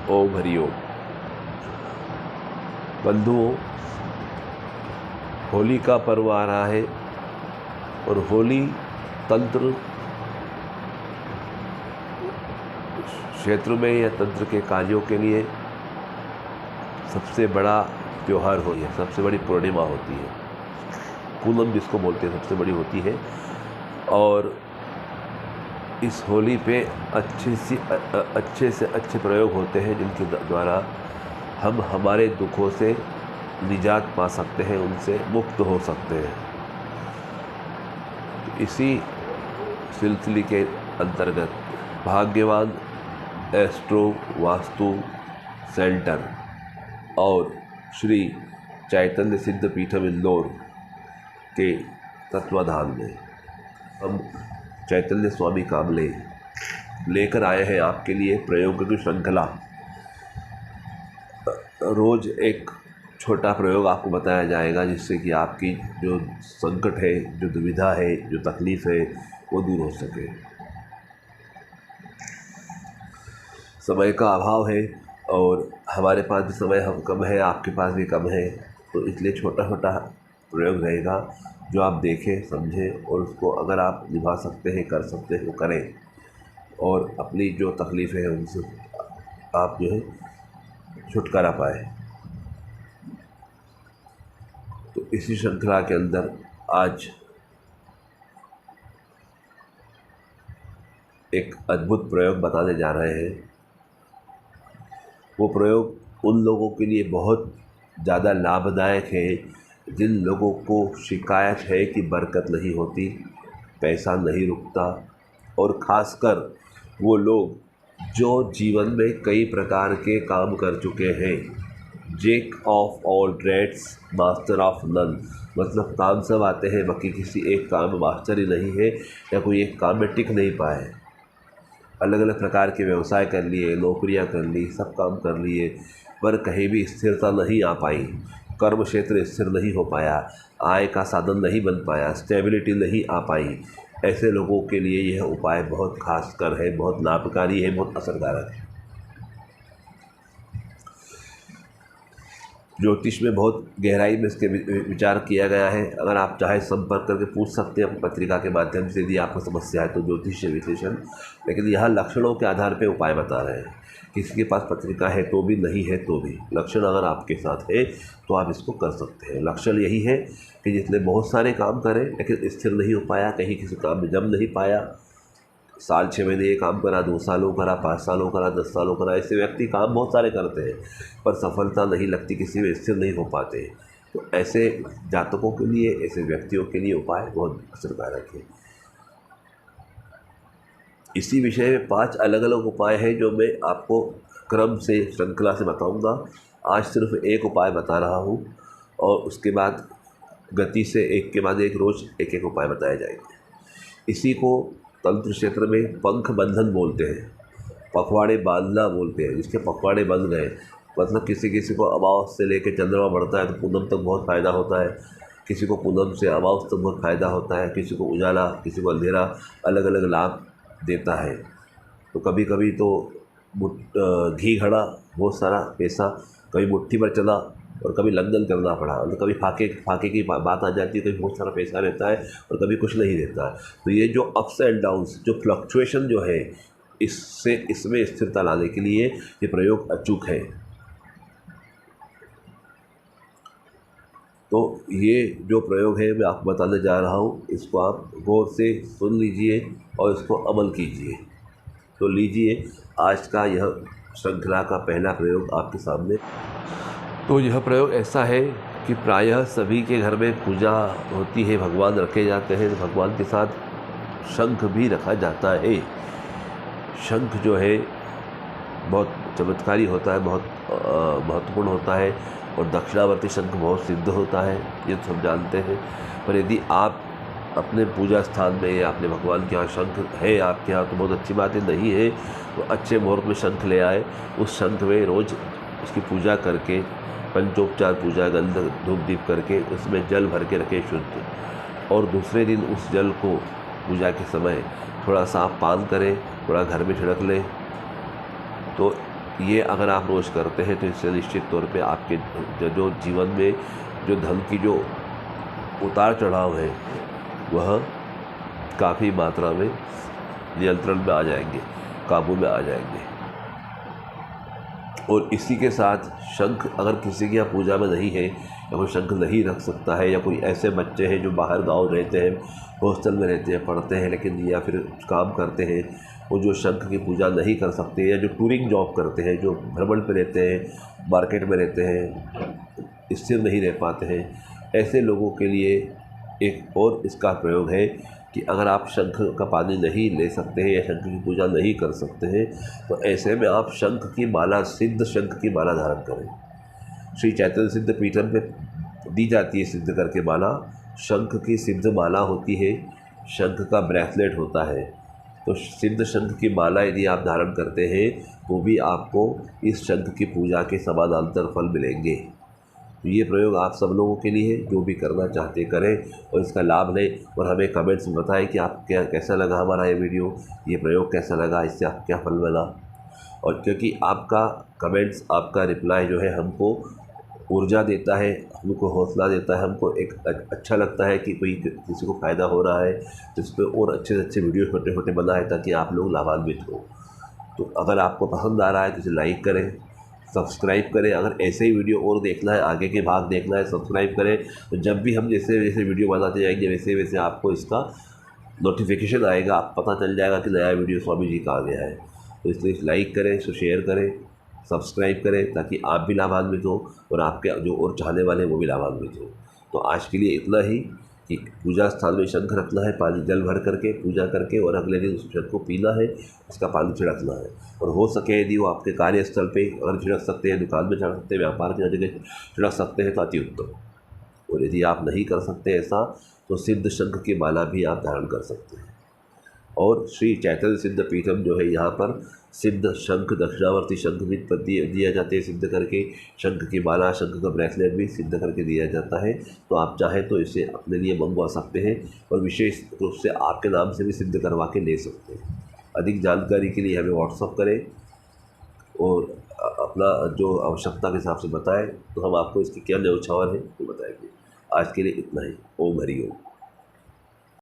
ओम हरि ओम। बंधुओं, होली का पर्व आ रहा है और होली तंत्र क्षेत्र में या तंत्र के कार्यों के लिए सबसे बड़ा त्यौहार होती है, सबसे बड़ी पूर्णिमा होती है। पूनम जिसको बोलते हैं सबसे बड़ी होती है। और इस होली पे अच्छे से अच्छे प्रयोग होते हैं जिनके द्वारा हम हमारे दुखों से निजात पा सकते हैं, उनसे मुक्त हो सकते हैं। तो इसी सिलसिले के अंतर्गत भाग्यवान एस्ट्रो वास्तु सेंटर और श्री चैतन्य सिद्ध पीठम इंदौर के तत्वाधान में हम चैतन्य स्वामी कामले लेकर आए हैं आपके लिए प्रयोग की श्रृंखला। रोज़ एक छोटा प्रयोग आपको बताया जाएगा जिससे कि आपकी जो संकट है, जो दुविधा है, जो तकलीफ़ है वो दूर हो सके। समय का अभाव है और हमारे पास भी समय हम कम है, आपके पास भी कम है, तो इसलिए छोटा छोटा प्रयोग रहेगा जो आप देखें, समझें और उसको अगर आप निभा सकते हैं, कर सकते हैं, वो करें और अपनी जो तकलीफ़ें हैं उनसे आप जो है छुटकारा पाए। तो इसी श्रृंखला के अंदर आज एक अद्भुत प्रयोग बताने जा रहे हैं। वो प्रयोग उन लोगों के लिए बहुत ज़्यादा लाभदायक है जिन लोगों को शिकायत है कि बरकत नहीं होती, पैसा नहीं रुकता, और ख़ासकर वो लोग जो जीवन में कई प्रकार के काम कर चुके हैं। Jack of all trades master of none, मतलब काम सब आते हैं बाकी किसी एक काम में मास्टर ही नहीं है या कोई एक काम में टिक नहीं पाए। अलग अलग प्रकार के व्यवसाय कर लिए, नौकरियां कर ली, सब काम कर लिए, पर कहीं भी स्थिरता नहीं आ पाई, कर्म क्षेत्र स्थिर नहीं हो पाया, आय का साधन नहीं बन पाया, स्टेबिलिटी नहीं आ पाई। ऐसे लोगों के लिए यह उपाय बहुत खासकर है, बहुत लाभकारी है, बहुत असरकारक है। ज्योतिष में बहुत गहराई में इसके विचार किया गया है। अगर आप चाहे संपर्क करके पूछ सकते हैं अपनी पत्रिका के माध्यम से यदि आपको समस्या है तो ज्योतिष विश्लेषण। लेकिन यहाँ लक्षणों के आधार पर उपाय बता रहे हैं। किसी के पास पत्रिका है तो भी, नहीं है तो भी, लक्षण अगर आपके साथ है तो आप इसको कर सकते हैं। लक्षण यही है कि जिसने बहुत सारे काम करे लेकिन स्थिर नहीं हो पाया, कहीं किसी काम में जम नहीं पाया, साल 6 महीने ये काम करा, 2 सालों करा, 5 सालों करा, 10 सालों करा, ऐसे व्यक्ति काम बहुत सारे करते हैं पर सफलता नहीं लगती, किसी में स्थिर नहीं हो पाते। तो ऐसे जातकों के लिए, ऐसे व्यक्तियों के लिए उपाय बहुत असरकारक है। इसी विषय में 5 अलग अलग उपाय हैं जो मैं आपको क्रम से, श्रृंखला से बताऊंगा। आज सिर्फ एक उपाय बता रहा हूं और उसके बाद गति से एक के बाद एक रोज़ एक एक उपाय बताए जाएंगे। इसी को तंत्र क्षेत्र में पंख बंधन बोलते हैं, पखवाड़े बांधना बोलते हैं। जिसके पखवाड़े बंध गए, मतलब किसी को अमावस से लेकर चंद्रमा बढ़ता है तो पूनम तक बहुत फ़ायदा होता है, किसी को पूनम से अमावस तक बहुत फ़ायदा होता है, किसी को उजाला, किसी को अंधेरा, अलग अलग लाभ देता है। तो कभी कभी तो घी घड़ा बहुत सारा पैसा कभी मुट्ठी पर चला और कभी लंदन करना पड़ा, और कभी फाके की बात आ जाती है, कभी बहुत सारा पैसा रहता है और कभी कुछ नहीं रहता है। तो ये जो अप्स एंड डाउन्स, जो फ्लक्चुएशन जो है, इसमें स्थिरता लाने के लिए ये प्रयोग अचूक है। तो ये जो प्रयोग है मैं आपको बताने जा रहा हूँ, इसको आप गौर से सुन लीजिए और इसको अमल कीजिए। तो लीजिए आज का यह श्रृंखला का पहला प्रयोग आपके सामने। तो यह प्रयोग ऐसा है कि प्रायः सभी के घर में पूजा होती है, भगवान रखे जाते हैं, तो भगवान के साथ शंख भी रखा जाता है। शंख जो है बहुत चमत्कारी होता है, बहुत महत्वपूर्ण होता है और दक्षिणावर्ती शंख बहुत सिद्ध होता है, ये तो सब जानते हैं। पर यदि आप अपने पूजा स्थान में या अपने भगवान के यहाँ शंख है आपके यहाँ तो बहुत अच्छी बात है, नहीं है तो अच्छे मुहूर्त में शंख ले आए, उस शंख में रोज़ उसकी पूजा करके, पंचोपचार पूजा, गंध धूप दीप करके उसमें जल भर के रखें शुद्ध, और दूसरे दिन उस जल को पूजा के समय थोड़ा सा आप पान करें, थोड़ा घर में छिड़क लें। तो ये अगर आप रोज़ करते हैं तो इससे निश्चित तौर पे आपके जो जीवन में जो धन की जो उतार चढ़ाव है वह काफ़ी मात्रा में नियंत्रण में आ जाएंगे, काबू में आ जाएंगे। और इसी के साथ शंख अगर किसी की यहाँ पूजा में नहीं है या कोई शंख नहीं रख सकता है, या कोई ऐसे बच्चे हैं जो बाहर गांव रहते हैं, हॉस्टल में रहते हैं, पढ़ते हैं, लेकिन या फिर काम करते हैं, वो जो शंख की पूजा नहीं कर सकते, या जो टूरिंग जॉब करते हैं, जो भ्रमण पे रहते हैं, मार्केट में रहते हैं, स्थिर नहीं रह पाते हैं, ऐसे लोगों के लिए एक और इसका प्रयोग है कि अगर आप शंख का पानी नहीं ले सकते हैं या शंख की पूजा नहीं कर सकते हैं तो ऐसे में आप शंख की माला, सिद्ध शंख की माला धारण करें। श्री चैतन्य सिद्ध पीठम पे दी जाती है सिद्ध करके माला। शंख की सिद्ध माला होती है, शंख का ब्रेसलेट होता है। तो सिद्ध शंख की माला यदि आप धारण करते हैं तो भी आपको इस शंख की पूजा के समानांतर फल मिलेंगे। तो ये प्रयोग आप सब लोगों के लिए है, जो भी करना चाहते करें और इसका लाभ लें और हमें कमेंट्स में बताएं कि आप कैसा लगा हमारा ये वीडियो, ये प्रयोग कैसा लगा, इससे आप क्या फल मिला। और क्योंकि आपका कमेंट्स, आपका रिप्लाई जो है हमको ऊर्जा देता है, हमको हौसला देता है, हमको एक अच्छा लगता है कि कोई किसी को फ़ायदा हो रहा है तो इस पर और अच्छे से अच्छे वीडियो छोटे छोटे बनाए ताकि आप लोग लाभान्वित हो। तो अगर आपको पसंद आ रहा है तो इसे लाइक करें, सब्सक्राइब करें। अगर ऐसे ही वीडियो और देखना है, आगे के भाग देखना है, सब्सक्राइब करें। तो जब भी हम जैसे जैसे वीडियो बनाते जाएंगे वैसे वैसे आपको इसका नोटिफिकेशन आएगा, आप पता चल जाएगा कि नया वीडियो स्वामी जी का आ गया है। तो इसलिए लाइक करें, इसको शेयर करें, सब्सक्राइब करें ताकि आप भी लाभान्वित हो और आपके जो और चाहने वाले हैं वो भी लाभान्वित हो। तो आज के लिए इतना ही कि पूजा स्थान में शंख रखना है, पानी जल भर करके पूजा करके, और अगले दिन उस शंख को पीना है, उसका पानी छिड़कना है। और हो सके यदि वो आपके कार्यस्थल पे अगर छिड़क सकते हैं, दुकान में छिड़क सकते हैं, व्यापार की जगह छिड़क सकते हैं तो अति उत्तम। और यदि आप नहीं कर सकते ऐसा तो सिद्ध शंख की माला भी आप धारण कर सकते हैं। और श्री चैतन्य सिद्ध पीठम जो है यहाँ पर सिद्ध शंख, दक्षिणावर्ती शंख भी दिया जाते हैं सिद्ध करके, शंख की माला, शंख का ब्रेसलेट भी सिद्ध करके दिया जाता है। तो आप चाहें तो इसे अपने लिए मंगवा सकते हैं और विशेष रूप से आपके नाम से भी सिद्ध करवा के ले सकते हैं। अधिक जानकारी के लिए हमें व्हाट्सअप करें और अपना जो आवश्यकता के हिसाब से बताएं तो हम आपको इसके क्या न्यौछावर है वो बताएंगे। आज के लिए इतना ही। ओम हरि ओम।